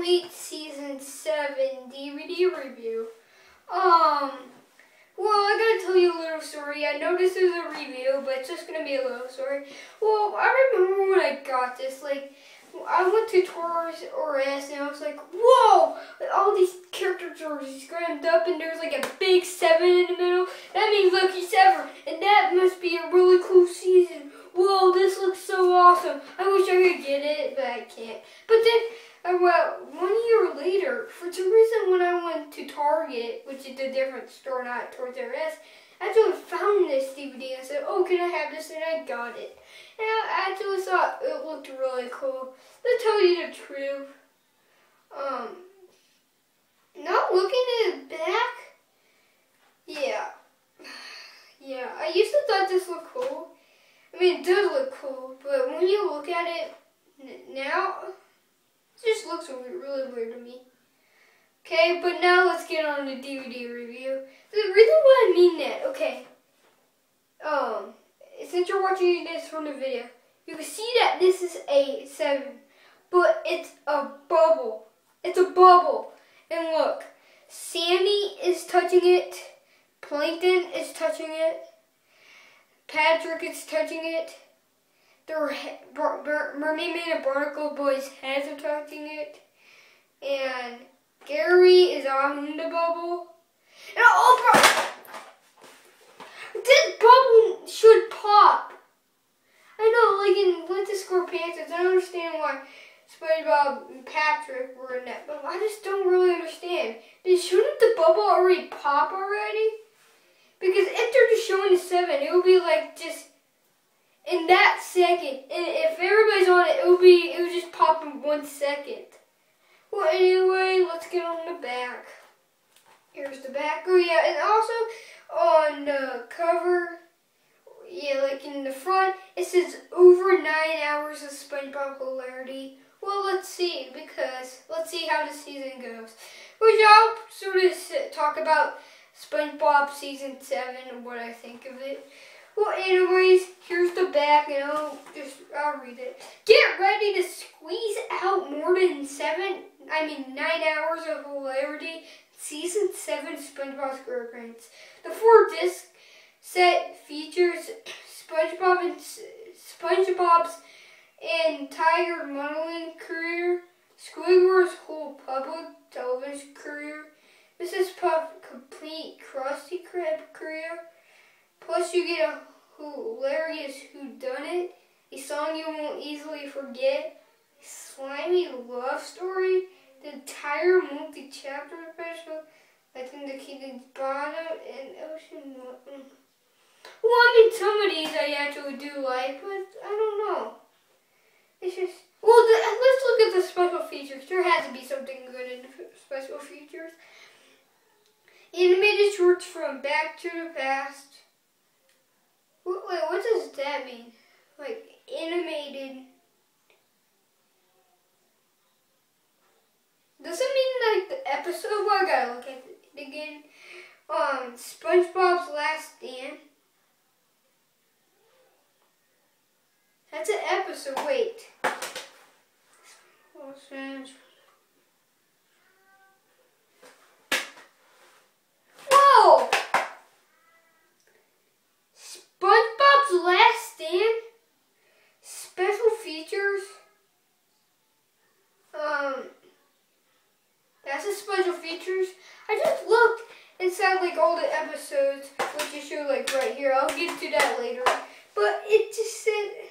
complete season 7 DVD review. Well, I gotta tell you a little story. I know this is a review, but it's just gonna be a little story. Well, I remember when I got this, like, I went to Toys R Us and I was like, whoa! All these characters are scrammed up and there's like a big 7 in the middle. That means Lucky 7, and that must be a really cool season. Whoa, this looks so awesome. I wish I could get it, but I can't. But then, well, 1 year later, for some reason when I went to Target, which is a different store, not Toys R Us, I actually found this DVD and said, oh, can I have this? And I got it. And I actually thought it looked really cool. To tell you the truth, not looking at it back, yeah, I used to thought this looked cool. I mean, it does look cool, but when you look at it now, it just looks really weird to me. Okay, but now let's get on the DVD review. The reason why I mean that, okay, since you're watching this from the video, you can see that this is a 7, but it's a bubble. It's a bubble. And look, Sandy is touching it, Plankton is touching it, Patrick is touching it, Mermaid Man and Barnacle Boy's heads are touching it, and Gary is on the bubble. And this bubble should pop. I know, like in Winter Score Panthers, I understand why SpongeBob and Patrick were in that, but I just don't really understand. Shouldn't the bubble already pop already? Because if they're just showing the 7, it would be like just in that second. And if everybody's on it, it would just pop in 1 second. Well, anyway, let's get on the back. Here's the back. Oh yeah, and also on the cover, yeah, like in the front, it says over 9 hours of SpongeBob hilarity. Well, let's see how the season goes. Which I'll sort of talk about SpongeBob season 7 and what I think of it. Well, anyways, here's the back, and I'll read it. Get ready to squeeze out more than 9 hours of hilarity. Season 7 SpongeBob SquarePants. The 4-disc set features SpongeBob's entire modeling career, Squidward's whole public television career, Mrs. Puff's complete Krusty Krab career, plus you get a hilarious whodunit, a song you won't easily forget, a slimy love story, the entire multi-chapter special, like in the Kingdom's Bottom and Ocean. Well, I mean, some of these I actually do like, but I don't know. It's just, well, let's look at the special features. There has to be something good in the special features. Animated shorts from Back to the Past. Wait, what does that mean? Like, animated. Does it mean like the episode? Well, I gotta look at it again. SpongeBob's Last Stand. That's an episode. Wait. Whoa! SpongeBob's Last Stand? Special features? That's the special features. I just looked inside like all the episodes, which you show like right here. I'll get to that later. But it just said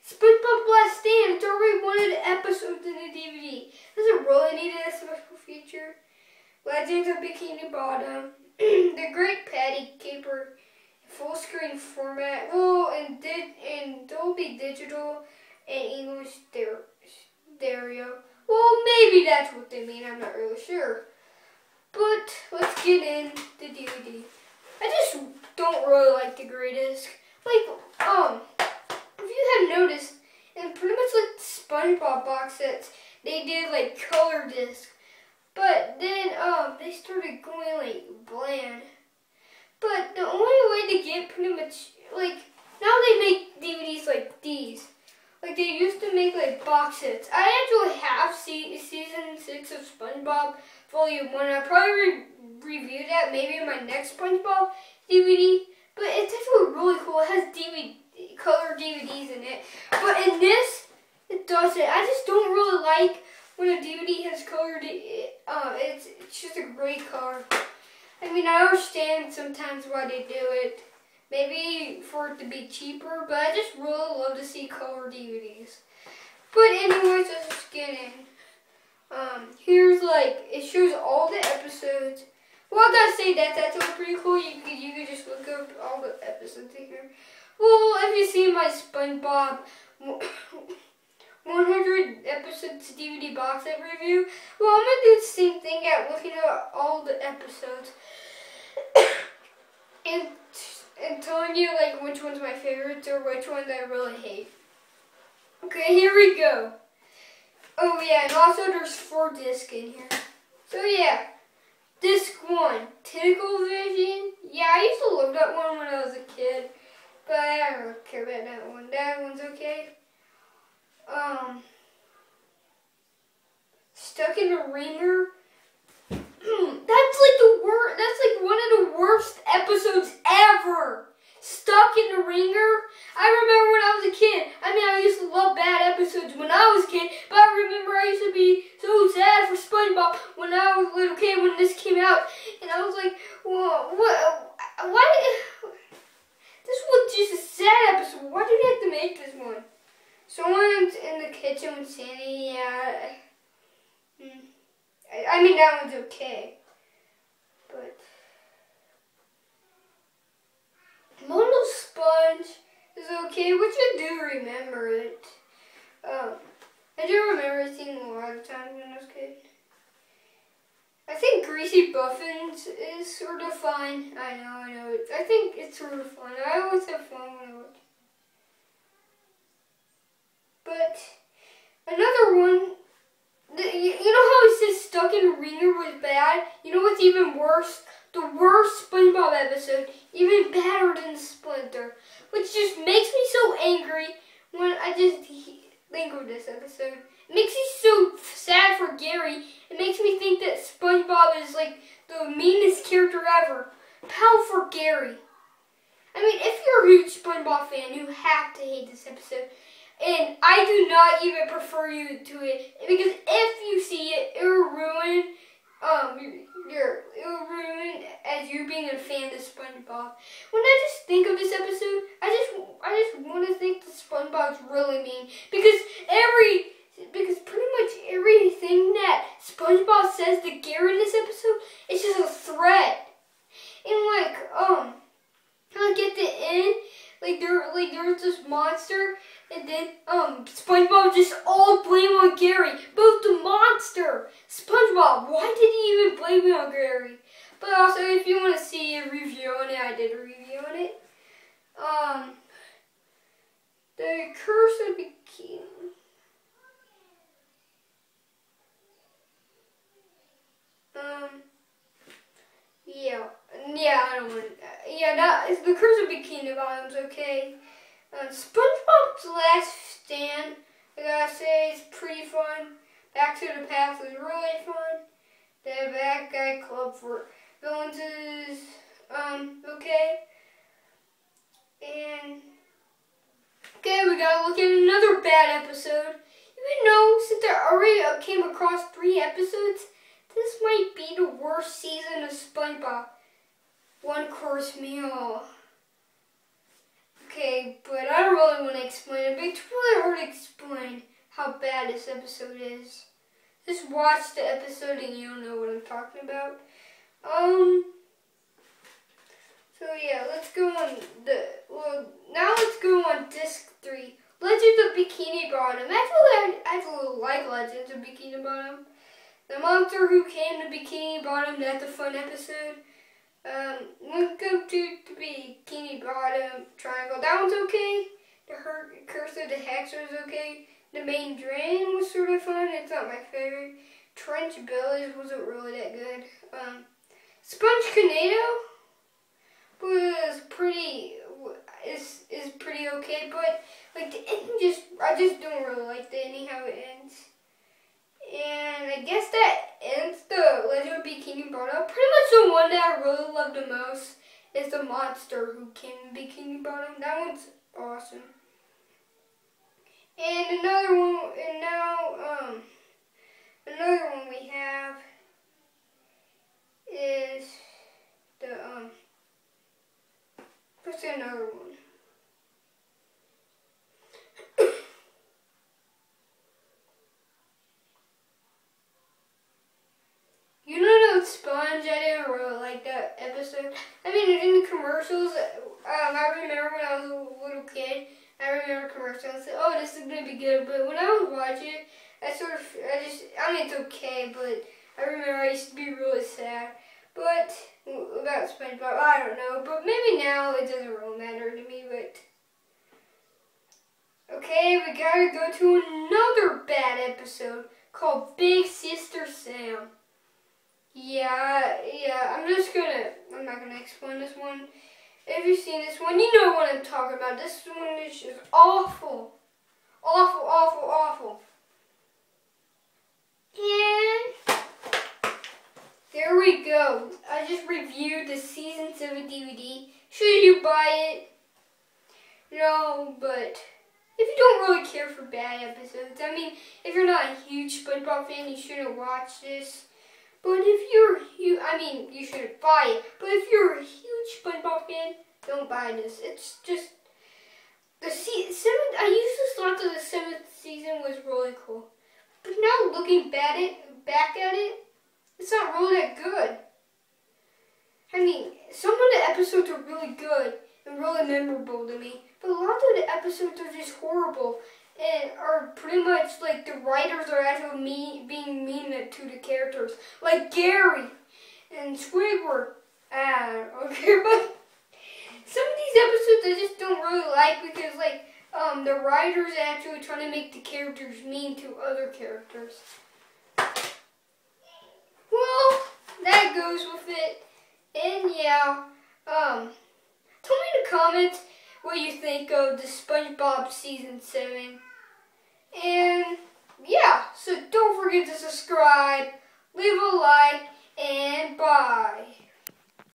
SpongeBob Last Stand. It's already one of the episodes in the DVD. Does it really need a special feature? Legends of Bikini Bottom. The Great Patty Caper. Full screen format. Well, in Dolby Digital and English stereo. Well, maybe that's what they mean. I'm not really sure. But let's get in the DVD. I just don't really like the gray disc. Like, if you have noticed, in pretty much like the SpongeBob box sets, they did like color disc. But then, they started going like bland. But the only way to get pretty much, like, now they make DVDs like these. Like they used to make like box sets. I actually have season 6 of SpongeBob Volume 1. I'll probably review that maybe in my next SpongeBob DVD. But it's actually really cool. It has color DVDs in it. But in this, it doesn't. I just don't really like when a DVD has color. It's just a gray color. I mean, I understand sometimes why they do it. Maybe for it to be cheaper, but I just really love to see color DVDs. But anyways, just kidding. Here's like, it shows all the episodes. Well, I gotta say that's pretty cool. You could just look up all the episodes in here. Well, if you see my SpongeBob 100 episodes DVD box set review, well, I'm gonna do the same thing at looking at all the episodes and telling you like which one's my favorites or which ones I really hate. Okay, here we go. Oh yeah, and also there's 4 discs in here. So yeah, disc 1, Tentacle Vision. Yeah, I used to love that one when I was a kid, but I don't really care about that one. That one's okay. Stuck in a Ringer. That's like the worst. That's like one of the worst episodes ever. Stuck in the Ringer. I remember when I was a kid. I mean, I used to love bad episodes when I was a kid, but I remember I used to be so sad for SpongeBob when I was a little kid when this came out, and I was like, well, what? Why? This was just a sad episode. Why did they have to make this one? Someone's in the kitchen with Sandy. Yeah. I mean, that one's okay. But Mono Sponge is okay, which I do remember it. I do remember seeing a lot of times when I was a kid. I think Greasy Buffins is sort of fun. I know. I think it's sort of fun. I always have fun when I watch. But another one, you know how it says Stuck in a Ringer was bad? You know what's even worse? The worst SpongeBob episode, even badder than Splinter, which just makes me so angry when I just think of this episode. It makes me so sad for Gary. It makes me think that SpongeBob is like the meanest character ever. Pow for Gary. I mean, if you're a huge SpongeBob fan, you have to hate this episode. And I do not even prefer you to it, because if you see it, it will ruin as you being a fan of SpongeBob. When I just think of this episode, I just want to think that SpongeBob's really mean, because pretty much everything that SpongeBob says to Gary in this episode is just a threat. And like at the end, there's this monster, and then SpongeBob just all blame on Gary. Both the monster, SpongeBob, why did he even blame me on Gary? But also, if you want to see a review on it, I did a review on it. The Curse of Bikini. I don't want. The Curse of Bikini Bottom's okay. SpongeBob's Last Stand, I gotta say, is pretty fun. Back to the Past is really fun. The Bad Guy Club for Villains is okay. And okay, we gotta look at another bad episode. Even though since I already came across 3 episodes, this might be the worst season of SpongeBob. One Course Meal. Okay, but I don't really want to explain it, but it's really hard to explain how bad this episode is. Just watch the episode and you'll know what I'm talking about. So yeah, let's go on now let's go on disc 3. Legends of Bikini Bottom. I actually like Legends of Bikini Bottom. The Monster Who Came to Bikini Bottom, that's a fun episode. Welcome to the Bikini Bottom Triangle. That one's okay. The Curse of the Hexer is okay. The Main Drain was sort of fun. It's not my favorite. Trench Bellies wasn't really that good. Sponge Tornado was pretty. is pretty okay, but like the ending I just don't really like the ending how it ends. And I guess that ends the Legend of Bikini Bottom. Pretty much the one that I really love the most is the monster who came in Bikini Bottom. That one's awesome. And another one, and now another one we have is the what's another one? You know the Sponge? I didn't really like that episode. I mean, in the commercials, I remember when I was a little kid, I remember commercials. I said, oh, this is going to be good. But when I was watching it, I mean, it's okay, but I remember I used to be really sad. But, about SpongeBob, I don't know. But maybe now it doesn't really matter to me, but... Okay, we gotta go to another bad episode called Big Sister Sam. Yeah, I'm not gonna explain this one. If you've seen this one, you know what I'm talking about. This one is just awful. Awful, awful, awful. And there we go. I just reviewed the Season 7 DVD. Should you buy it? No, but if you don't really care for bad episodes, I mean, if you're not a huge SpongeBob fan, you shouldn't watch this. But if you shouldn't buy it. But if you're a huge SpongeBob fan, don't buy this. It's just the seventh. I used to thought that the 7th season was really cool, but now looking back at it, it's not really that good. I mean, some of the episodes are really good and really memorable to me, but a lot of the episodes are just horrible. And are pretty much like the writers are actually being mean to the characters, like Gary and Squidward. Okay, but some of these episodes I just don't really like because like the writers actually trying to make the characters mean to other characters. Well, that goes with it. And yeah, tell me in the comments what you think of the SpongeBob Season 7. And yeah, so don't forget to subscribe, leave a like, and bye.